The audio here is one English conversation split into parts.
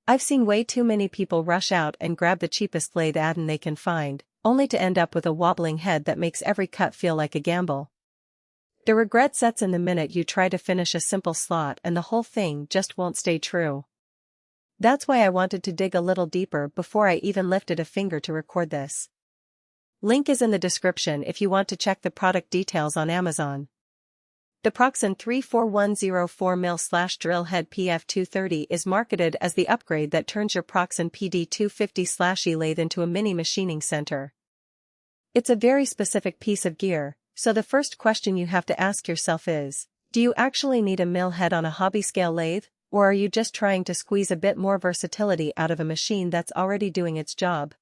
I've seen way too many people rush out and grab the cheapest lathe add-on they can find, only to end up with a wobbling head that makes every cut feel like a gamble. The regret sets in the minute you try to finish a simple slot and the whole thing just won't stay true. That's why I wanted to dig a little deeper before I even lifted a finger to record this. Link is in the description if you want to check the product details on Amazon. The Proxxon 34104mm drill head PF230 is marketed as the upgrade that turns your Proxxon PD250/E lathe into a mini machining center. It's a very specific piece of gear, so the first question you have to ask yourself is, do you actually need a mill head on a hobby-scale lathe, or are you just trying to squeeze a bit more versatility out of a machine that's already doing its job?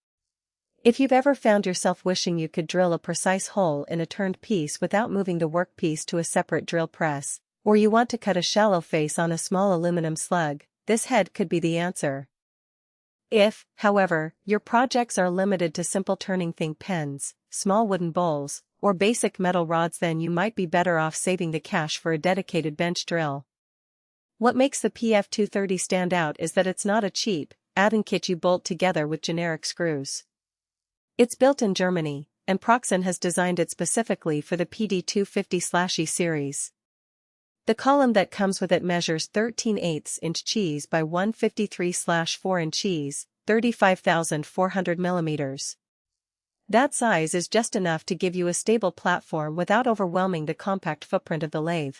If you've ever found yourself wishing you could drill a precise hole in a turned piece without moving the workpiece to a separate drill press, or you want to cut a shallow face on a small aluminum slug, this head could be the answer. If, however, your projects are limited to simple turning think pens, small wooden bowls, or basic metal rods, then you might be better off saving the cash for a dedicated bench drill. What makes the PF230 stand out is that it's not a cheap add-on kit you bolt together with generic screws. It's built in Germany, and Proxxon has designed it specifically for the PD250/E series. The column that comes with it measures 13/8" cheese by 153/4" cheese, 35,400 millimeters. That size is just enough to give you a stable platform without overwhelming the compact footprint of the lathe.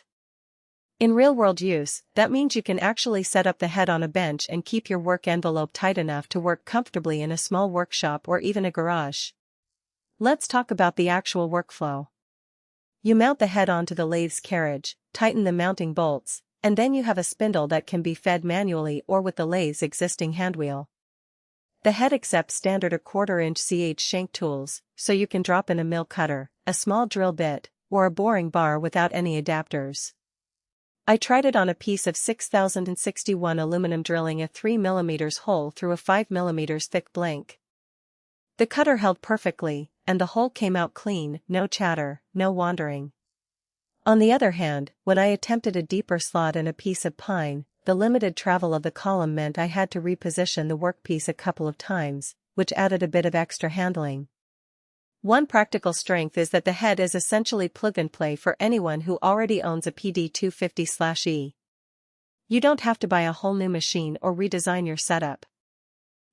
In real-world use, that means you can actually set up the head on a bench and keep your work envelope tight enough to work comfortably in a small workshop or even a garage. Let's talk about the actual workflow. You mount the head onto the lathe's carriage, tighten the mounting bolts, and then you have a spindle that can be fed manually or with the lathe's existing handwheel. The head accepts standard 1/4" ch shank tools, so you can drop in a mill cutter, a small drill bit, or a boring bar without any adapters. I tried it on a piece of 6061 aluminum, drilling a 3mm hole through a 5mm thick blank. The cutter held perfectly, and the hole came out clean, no chatter, no wandering. On the other hand, when I attempted a deeper slot in a piece of pine, the limited travel of the column meant I had to reposition the workpiece a couple of times, which added a bit of extra handling. One practical strength is that the head is essentially plug-and-play for anyone who already owns a PD250/E. You don't have to buy a whole new machine or redesign your setup.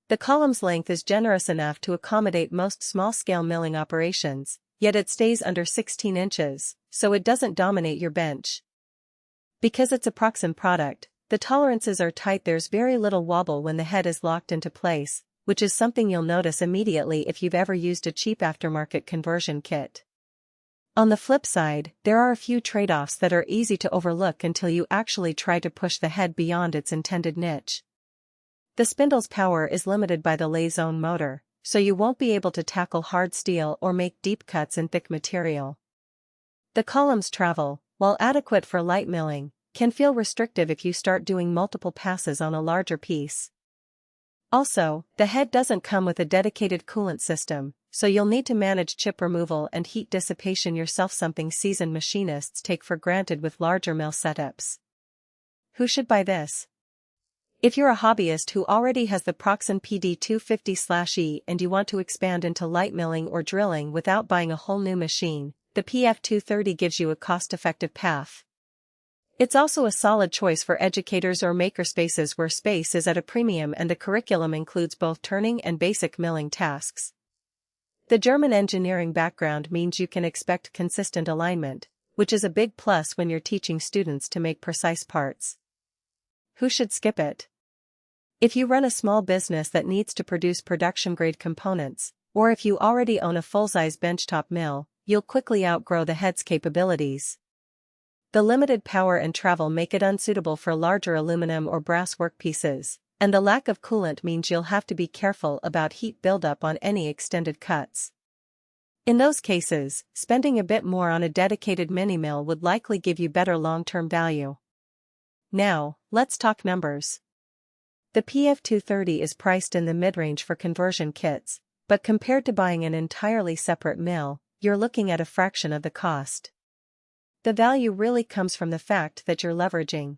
The column's length is generous enough to accommodate most small-scale milling operations, yet it stays under 16 inches, so it doesn't dominate your bench. Because it's a Proxxon product, the tolerances are tight. There's very little wobble when the head is locked into place, which is something you'll notice immediately if you've ever used a cheap aftermarket conversion kit. On the flip side, there are a few trade-offs that are easy to overlook until you actually try to push the head beyond its intended niche. The spindle's power is limited by the lathe's own motor, so you won't be able to tackle hard steel or make deep cuts in thick material. The column's travel, while adequate for light milling, can feel restrictive if you start doing multiple passes on a larger piece. Also, the head doesn't come with a dedicated coolant system, so you'll need to manage chip removal and heat dissipation yourself, something seasoned machinists take for granted with larger mill setups. Who should buy this? If you're a hobbyist who already has the Proxxon PD250/E and you want to expand into light milling or drilling without buying a whole new machine, the PF230 gives you a cost-effective path. It's also a solid choice for educators or makerspaces where space is at a premium and the curriculum includes both turning and basic milling tasks. The German engineering background means you can expect consistent alignment, which is a big plus when you're teaching students to make precise parts. Who should skip it? If you run a small business that needs to produce production-grade components, or if you already own a full-size benchtop mill, you'll quickly outgrow the head's capabilities. The limited power and travel make it unsuitable for larger aluminum or brass workpieces, and the lack of coolant means you'll have to be careful about heat buildup on any extended cuts. In those cases, spending a bit more on a dedicated mini-mill would likely give you better long-term value. Now, let's talk numbers. The PF230 is priced in the mid-range for conversion kits, but compared to buying an entirely separate mill, you're looking at a fraction of the cost. The value really comes from the fact that you're leveraging